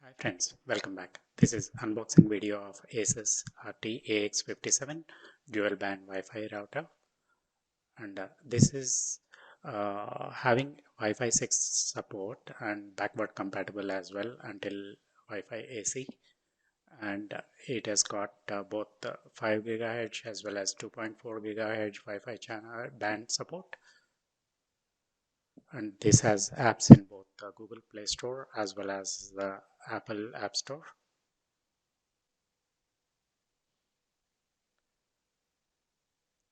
Hi friends, welcome back. This is unboxing video of Asus RT-AX57 dual band Wi-Fi router, and this is having Wi-Fi 6 support and backward compatible as well until Wi-Fi AC, and it has got both 5 GHz as well as 2.4 GHz Wi-Fi channel band support, and this has apps in both the Google Play Store as well as the Apple App Store.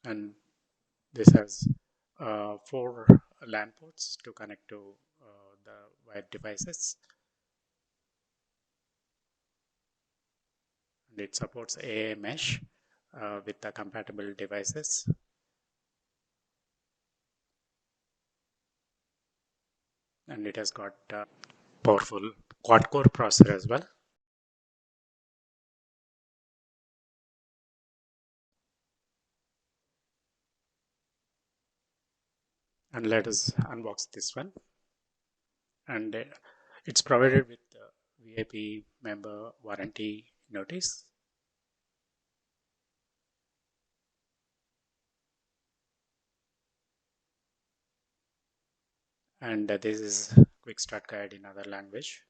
And this has 4 LAN ports to connect to the wired devices, and it supports AA mesh with the compatible devices. And it has got powerful quad-core processor as well. And let us unbox this one. And it's provided with VIP member warranty notice. And this is quick start guide in other language.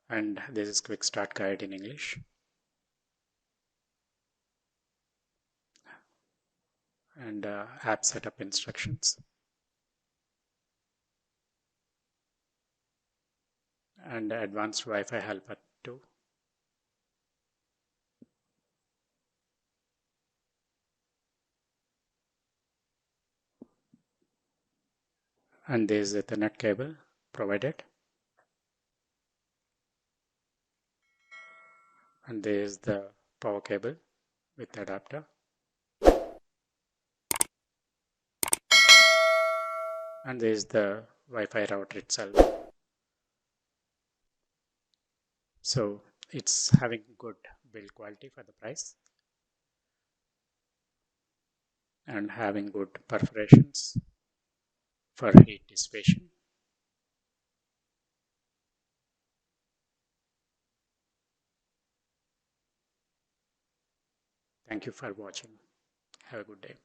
And this is quick start guide in English. And app setup instructions. And advanced Wi-Fi helper too. And there is Ethernet cable provided. And there is the power cable with adapter. And there is the Wi-Fi router itself. So it's having good build quality for the price and having good perforations for heat dissipation. Thank you for watching. Have a good day.